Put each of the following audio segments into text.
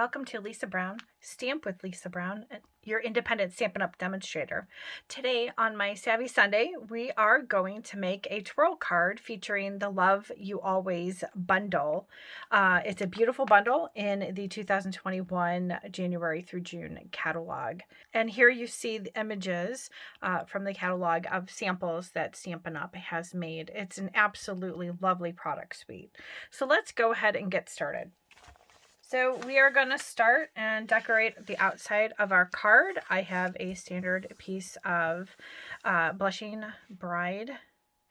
welcome to Lisa Brown, Stamp with Lisa Brown, your independent Stampin' Up! Demonstrator. Today on my Savvy Sunday, we are going to make a twirl card featuring the Love You Always bundle. It's a beautiful bundle in the 2021 January through June catalog. And here you see the images from the catalog of samples that Stampin' Up! Has made. It's an absolutely lovely product suite. So let's go ahead and get started. So we are going to start and decorate the outside of our card. I have a standard piece of Blushing Bride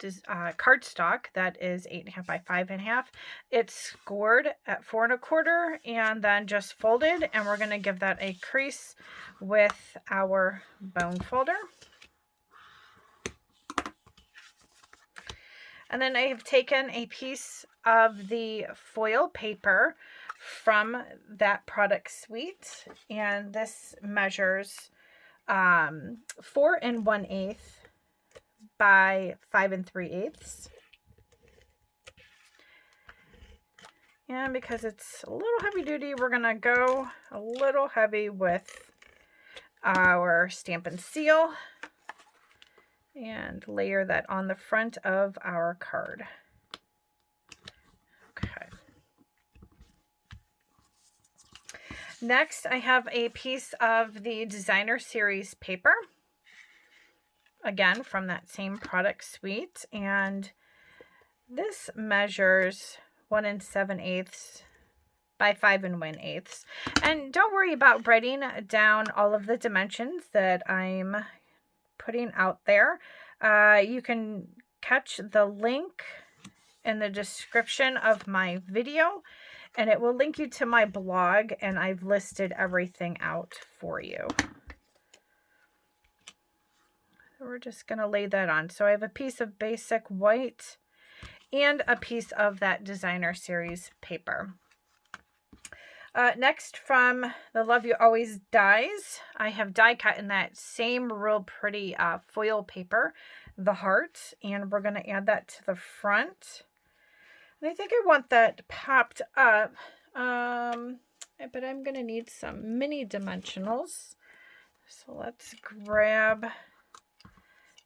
cardstock that is 8.5 by 5.5. It's scored at 4 1/4 and then just folded, and we're going to give that a crease with our bone folder. And then I have taken a piece of the foil paper from that product suite, and this measures 4 1/8 by 5 3/8. And because it's a little heavy duty, we're gonna go a little heavy with our Stampin' Seal and layer that on the front of our card. Okay. Next, I have a piece of the Designer Series paper, again from that same product suite, and this measures 1 7/8 by 5 1/8. And don't worry about writing down all of the dimensions that I'm putting out there. You can catch the link in the description of my video, and it will link you to my blog, and I've listed everything out for you. We're just going to lay that on. So I have a piece of basic white and a piece of that Designer Series paper. Next, from the Love You Always dies, I have die cut in that same real pretty foil paper, the heart, and we're going to add that to the front. And I think I want that popped up, but I'm going to need some mini dimensionals. So let's grab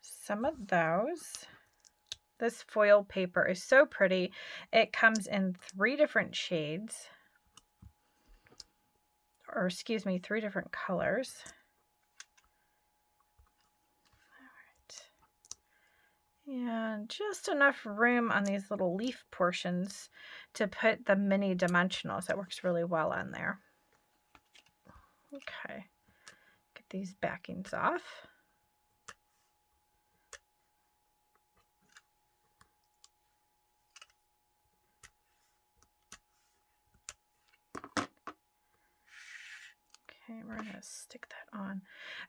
some of those. This foil paper is so pretty. It comes in 3 different shades. Or excuse me, 3 different colors. All right. And just enough room on these little leaf portions to put the mini dimensionals. That works really well on there. Okay. Get these backings off. Okay, we're going to stick that on.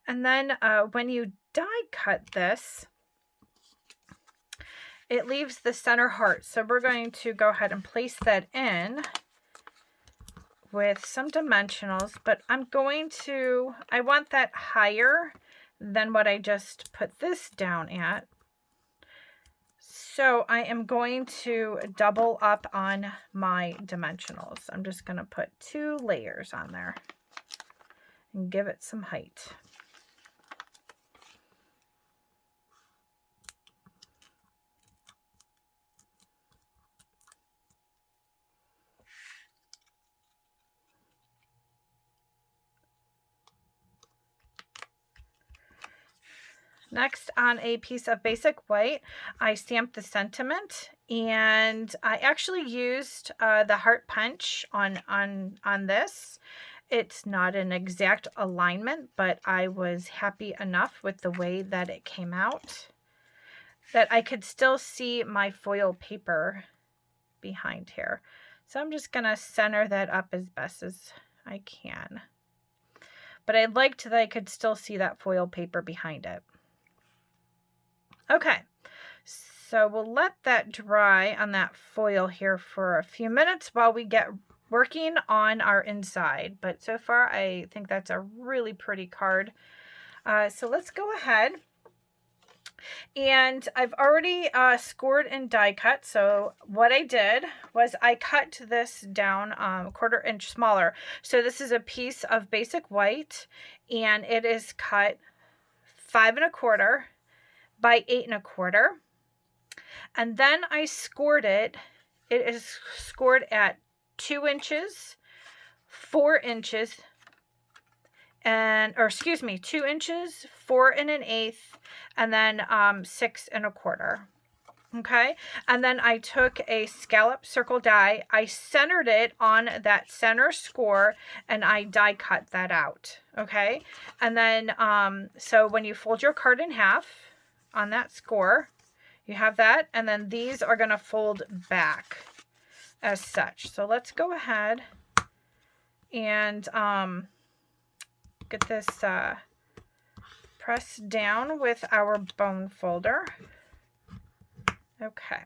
And then when you die cut this, it leaves the center heart. So we're going to go ahead and place that in with some dimensionals, but I want that higher than what I just put this down at. So I am going to double up on my dimensionals. I'm just going to put 2 layers on there and give it some height. Next, on a piece of basic white, I stamped the sentiment, and I actually used the heart punch on this. It's not an exact alignment, but I was happy enough with the way that it came out that I could still see my foil paper behind here. So I'm just going to center that up as best as I can. But I liked that I could still see that foil paper behind it. Okay, so we'll let that dry on that foil here for a few minutes while we get working on our inside. But so far, I think that's a really pretty card. So let's go ahead And I've already scored and die cut. So what I did was I cut this down a 1/4 inch smaller. So this is a piece of basic white, and it is cut 5 1/4 by 8 1/4. And then I scored it. It is scored at 2 inches, 4 inches, and, or excuse me, 2 inches, 4 1/8, and then 6 1/4. Okay, and then I took a scallop circle die, I centered it on that center score, and I die cut that out. Okay, and then so when you fold your card in half on that score, you have that, and then these are going to fold back as such. So let's go ahead and get this pressed down with our bone folder. Okay.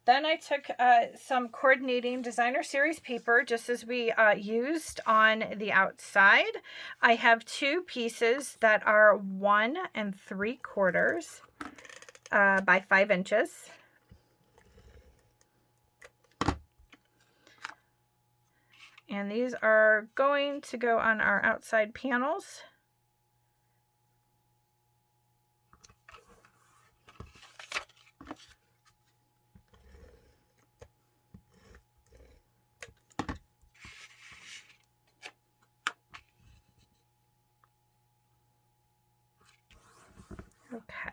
Then I took some coordinating designer series paper, just as we used on the outside. I have 2 pieces that are 1 3/4 by 5 inches. And these are going to go on our outside panels. Okay.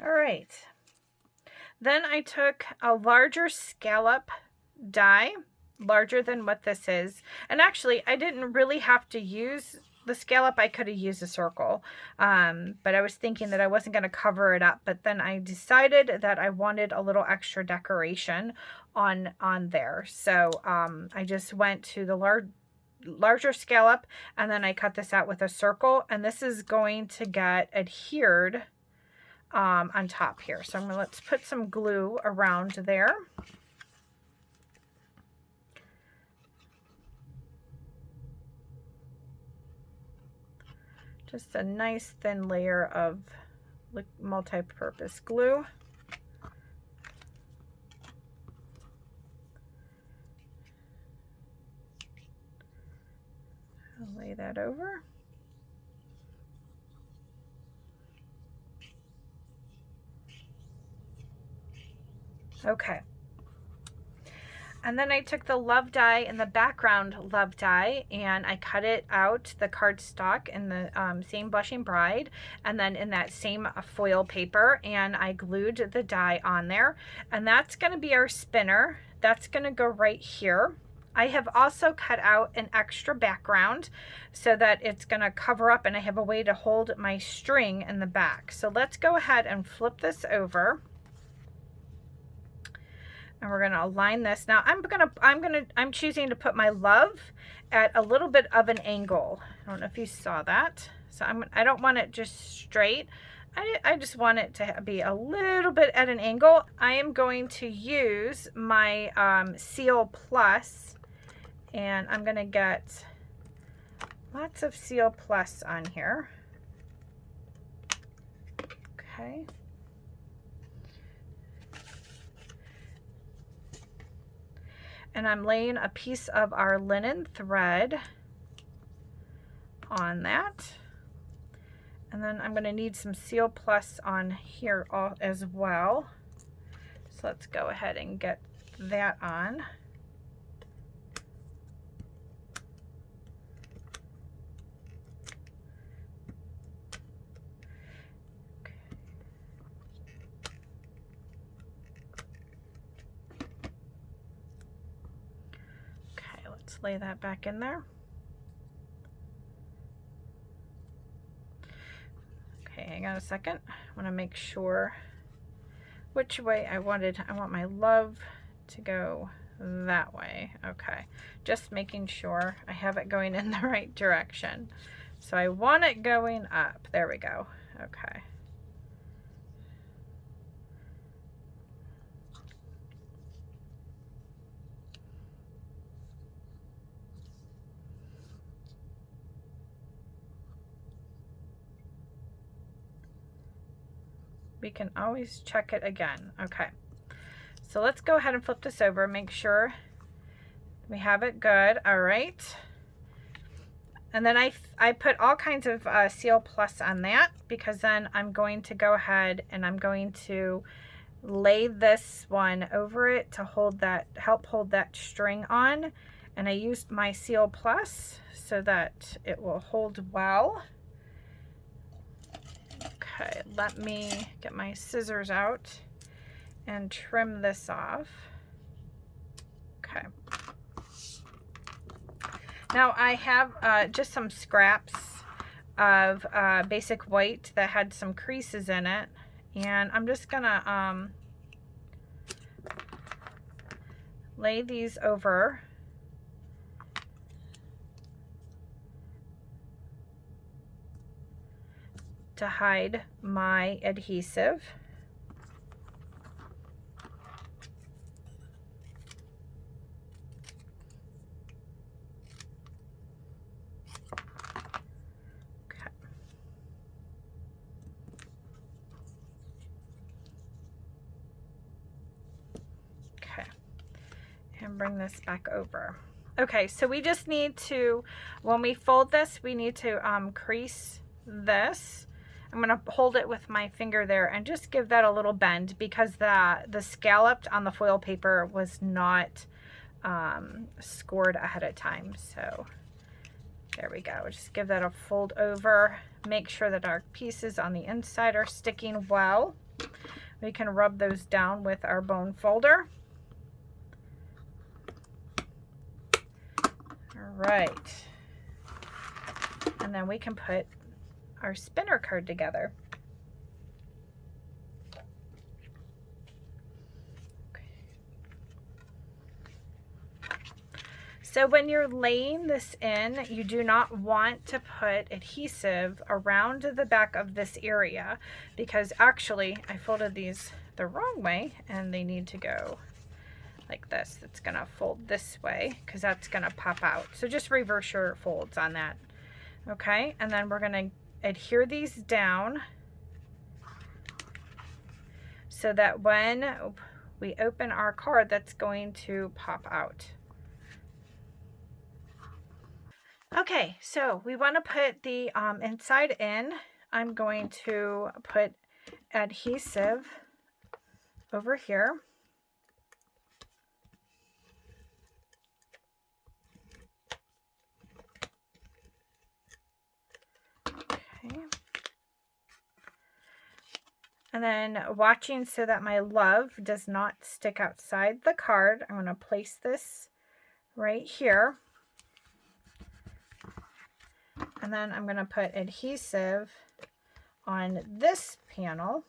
All right. Then I took a larger scallop die, larger than what this is. And actually, I didn't really have to use the scallop. I could have used a circle. But I was thinking that I wasn't going to cover it up. But then I decided that I wanted a little extra decoration on there. So I just went to the larger scallop, and then I cut this out with a circle, and this is going to get adhered on top here. So let's put some glue around there. Just a nice thin layer of multi-purpose glue. I'll lay that over. Okay. And then I took the love die and the background love die, and I cut it out, the cardstock, in the same Blushing Bride, and then in that same foil paper, and I glued the die on there. And that's going to be our spinner. That's going to go right here. I have also cut out an extra background so that it's going to cover up, and I have a way to hold my string in the back. So let's go ahead and flip this over. And we're going to align this. Now I'm choosing to put my love at a little bit of an angle. I don't know if you saw that. So I don't want it just straight. I just want it to be a little bit at an angle. I am going to use my Seal Plus, and I'm going to get lots of Seal Plus on here. Okay. And I'm laying a piece of our linen thread on that. And then I'm going to need some Seal Plus on here as well. So let's go ahead and get that on. Okay, let's lay that back in there. Okay, hang on a second. I want to make sure which way I want my love to go that way. Okay, just making sure I have it going in the right direction. So I want it going up. There we go. Okay. we can always check it again. Okay, so let's go ahead and flip this over, make sure we have it good. All right. And then I put all kinds of Seal Plus on that, because then I'm going to go ahead and I'm going to lay this one over it to hold that, help hold that string on. And I used my Seal Plus so that it will hold well. Okay, let me get my scissors out and trim this off. Okay. Now I have just some scraps of basic white that had some creases in it, and I'm just gonna lay these over to hide my adhesive. And bring this back over. Okay, so we just need to, when we fold this, we need to crease this. I'm going to hold it with my finger there and just give that a little bend, because the scalloped on the foil paper was not scored ahead of time. So there we go. Just give that a fold over. Make sure that our pieces on the inside are sticking well. We can rub those down with our bone folder. Right, and then we can put our spinner card together. Okay. So when you're laying this in, you do not want to put adhesive around the back of this area, because actually I folded these the wrong way and they need to go like this. It's gonna fold this way because that's gonna pop out. So just reverse your folds on that. Okay, and then we're gonna adhere these down so that when we open our card, that's going to pop out. Okay, so we want to put the inside in. I'm going to put adhesive over here. And then watching so that my love does not stick outside the card, I'm going to place this right here. And then I'm going to put adhesive on this panel.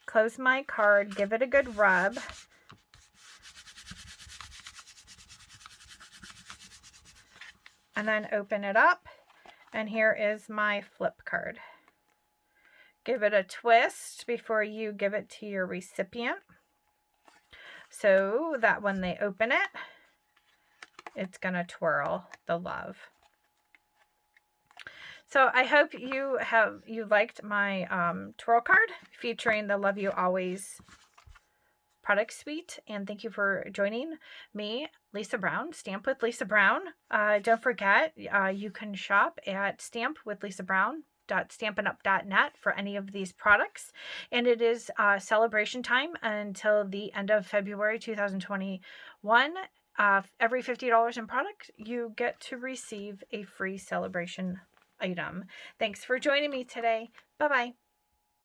Close my card, give it a good rub. And then open it up. And here is my flip card. Give it a twist before you give it to your recipient, so that when they open it, it's going to twirl the love. So I hope you liked my twirl card featuring the Love You Always product suite, and thank you for joining me, Lisa Brown, Stamp with Lisa Brown. Don't forget, you can shop at stampwithlisabrown.stampinup.net for any of these products, and it is celebration time until the end of February 2021. Every $50 in product, you get to receive a free celebration item. Thanks for joining me today. Bye-bye.